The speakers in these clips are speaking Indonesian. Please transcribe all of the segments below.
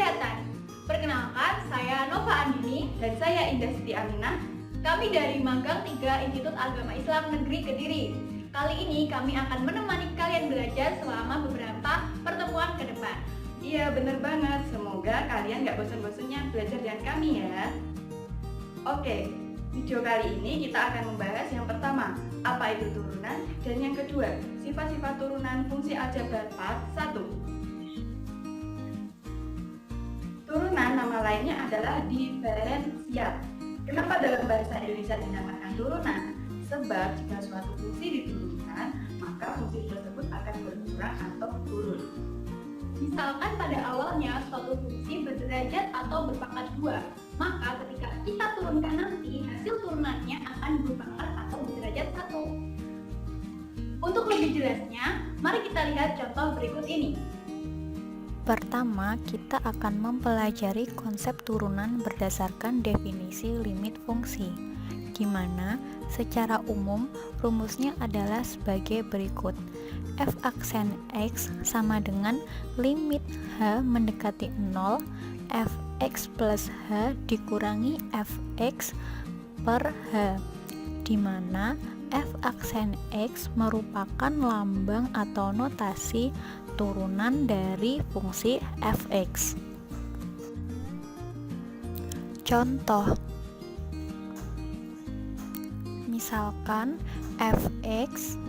Kesehatan. Perkenalkan, saya Nova Andini dan saya Indah Siti Aminah. Kami dari Magang 3 Institut Agama Islam Negeri Kediri. Kali ini kami akan menemani kalian belajar selama beberapa pertemuan ke depan. Iya, bener banget. Semoga kalian gak bosan-bosannya belajar dengan kami ya. Oke, video kali ini kita akan membahas yang pertama, apa itu turunan, dan yang kedua, sifat-sifat turunan fungsi aljabar part 1. Turunan nama lainnya adalah diferensial. Kenapa dalam bahasa Indonesia dinamakan turunan? Sebab jika suatu fungsi diturunkan, maka fungsi tersebut akan berkurang atau turun. Misalkan pada awalnya suatu fungsi berderajat atau berpangkat 2, maka ketika kita turunkan nanti, hasil turunannya akan berpangkat atau berderajat 1. Untuk lebih jelasnya, mari kita lihat contoh berikut ini. Pertama, kita akan mempelajari konsep turunan berdasarkan definisi limit fungsi, di mana secara umum rumusnya adalah sebagai berikut. F aksen X sama dengan limit H mendekati 0, Fx plus H dikurangi Fx per H, di mana F aksen X merupakan lambang atau notasi turunan dari fungsi Fx. Contoh, misalkan Fx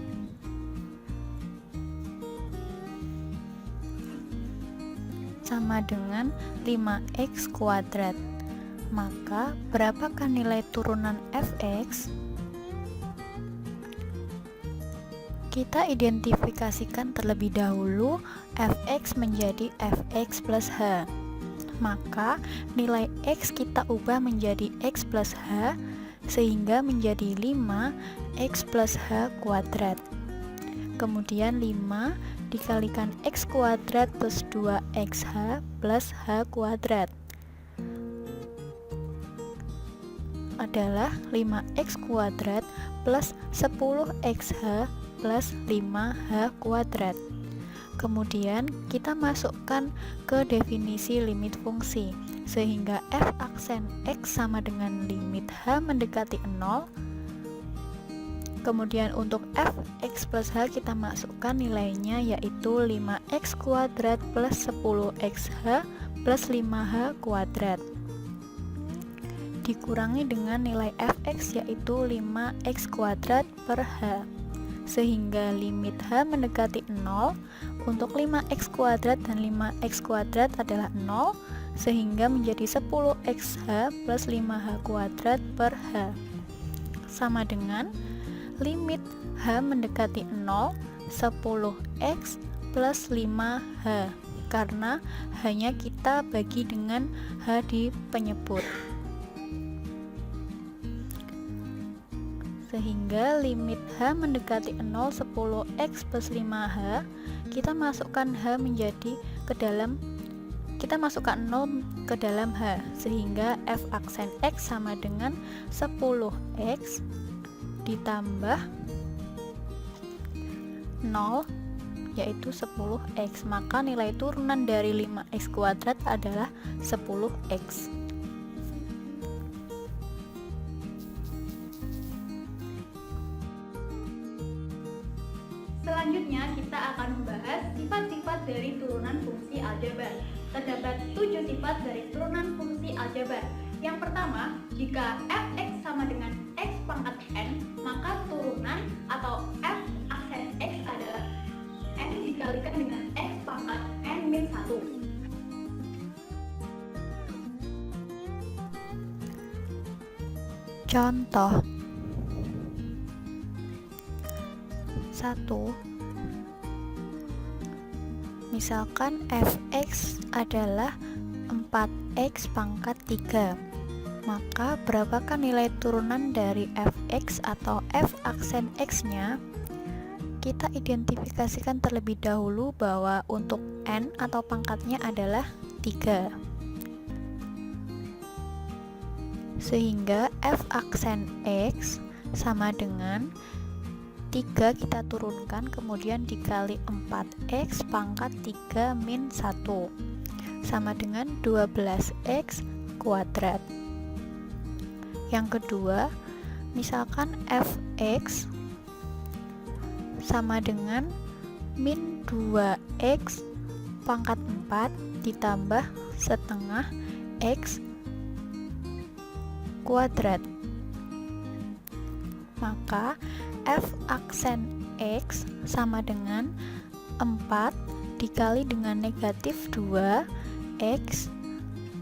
sama dengan 5x kuadrat, maka berapakah nilai turunan Fx? Kita identifikasikan terlebih dahulu Fx menjadi Fx plus H, maka nilai X kita ubah menjadi X plus H sehingga menjadi 5x plus H kuadrat. Kemudian 5 dikalikan X kuadrat plus 2XH plus H kuadrat adalah 5x kuadrat plus 10xH plus 5h kuadrat. Kemudian kita masukkan ke definisi limit fungsi, sehingga f aksen x sama dengan limit h mendekati 0. Kemudian untuk fx plus h kita masukkan nilainya, yaitu 5x kuadrat plus 10xh plus 5h kuadrat dikurangi dengan nilai fx, yaitu 5x kuadrat per h, sehingga limit h mendekati 0. Untuk 5x kuadrat dan 5x kuadrat adalah 0, sehingga menjadi 10xh plus 5h kuadrat per h sama dengan limit h mendekati 0, 10x plus 5h, karena hanya kita bagi dengan h di penyebut, sehingga limit h mendekati 0, 10x plus 5h, kita masukkan h menjadi ke dalam, kita masukkan 0 ke dalam h, sehingga f aksen x sama dengan 10x ditambah 0, yaitu 10x, maka nilai turunan dari 5x kuadrat adalah 10x. Selanjutnya kita akan membahas sifat-sifat dari turunan fungsi aljabar. Terdapat 7 sifat dari turunan fungsi aljabar. Yang pertama, jika fx sama dengan x pangkat n, maka turunan atau f aksen x adalah n dikalikan dengan x pangkat n min 1. Contoh 1. Misalkan fx adalah 4x pangkat 3, maka berapakah nilai turunan dari fx atau f aksen x nya? Kita identifikasikan terlebih dahulu bahwa untuk n atau pangkatnya adalah 3, sehingga f aksen x sama dengan 3 kita turunkan, kemudian dikali 4x pangkat 3 min 1. sama dengan 12x kuadrat. Yang kedua, misalkan fx sama dengan min 2x pangkat 4 ditambah setengah x kuadrat. Maka f aksen x sama dengan 4 dikali dengan negatif 2x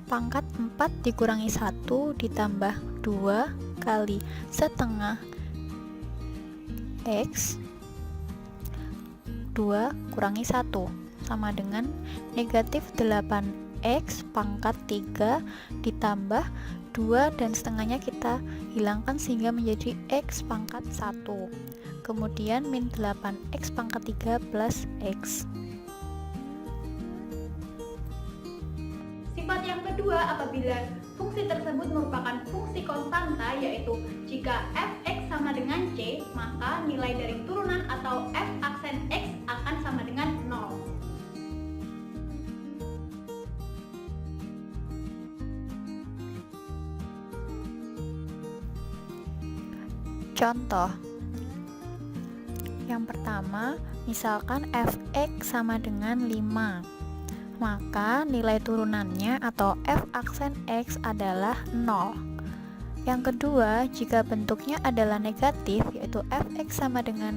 pangkat 4 dikurangi 1 ditambah 2 kali setengah x 2 kurangi 1 sama dengan negatif 8x pangkat 3 ditambah 2 dan setengahnya kita hilangkan sehingga menjadi x pangkat 1. Kemudian min 8x pangkat 3 plus x. Sifat yang kedua apabila fungsi tersebut merupakan fungsi konstanta, yaitu jika fx sama dengan c, maka nilai dari turunan atau f aksen x akan sama dengan 0. Contoh. Yang pertama, misalkan fx sama dengan 5. Maka nilai turunannya atau f aksen x adalah 0. Yang kedua, jika bentuknya adalah negatif, yaitu fx sama dengan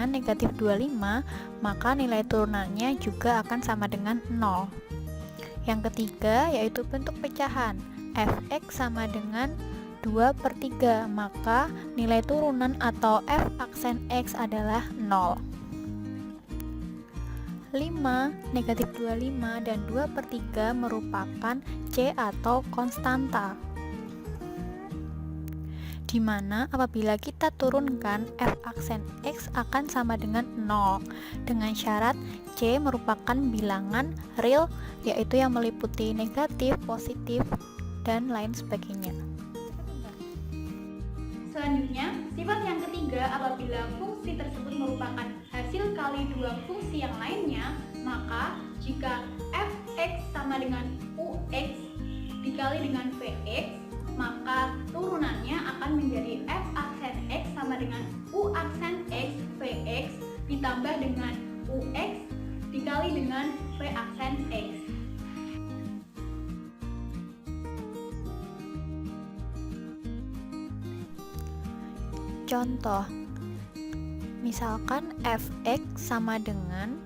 negatif 25, maka nilai turunannya juga akan sama dengan 0. Yang ketiga, yaitu bentuk pecahan, fx sama dengan 2/3, maka nilai turunan atau f aksen x adalah 0. 5, negatif 25 dan 2/3 merupakan c atau konstanta, di mana apabila kita turunkan f aksen x akan sama dengan 0 dengan syarat c merupakan bilangan real, yaitu yang meliputi negatif, positif, dan lain sebagainya. Selanjutnya, sifat yang ketiga apabila fungsi tersebut merupakan hasil kali dua fungsi yang lainnya, maka jika fx sama dengan ux dikali dengan vx, maka turunannya akan menjadi f aksen x sama dengan u aksen x vx ditambah dengan ux dikali dengan v aksen x. Contoh, misalkan fx sama dengan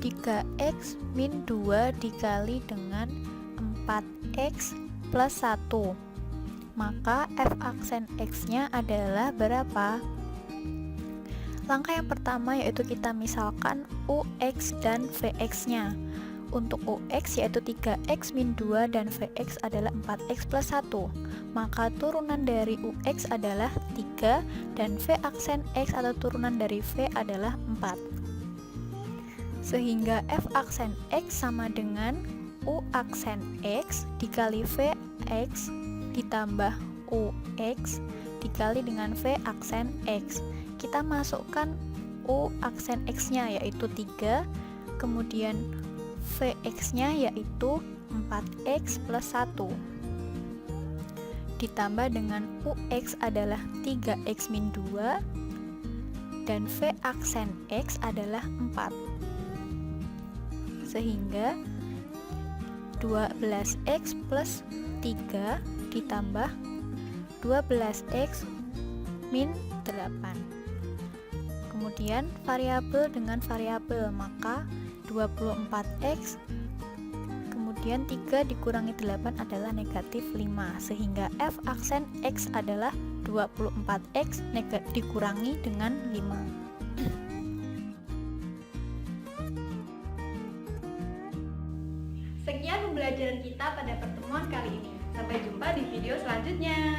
3x min 2 dikali dengan 4x plus 1, maka f aksen x nya adalah berapa? Langkah yang pertama yaitu kita misalkan ux dan vx nya. Untuk ux yaitu 3x min 2 dan vx adalah 4x plus 1, maka turunan dari ux adalah 3 dan v aksen x atau turunan dari v adalah 4. Sehingga f aksen x sama dengan u aksen x dikali vx ditambah ux dikali dengan v aksen x. Kita masukkan u aksen x nya yaitu 3, kemudian vx nya yaitu 4x plus 1 ditambah dengan ux adalah 3x min 2 dan v aksen x adalah 4, sehingga 12x plus 3 ditambah 12x min 8. Kemudian variabel dengan variabel, maka 24x kemudian 3 dikurangi 8 adalah negatif 5, sehingga f aksen x adalah 24x dikurangi dengan 5. Sekian pembelajaran kita pada pertemuan kali ini. Sampai jumpa di video selanjutnya.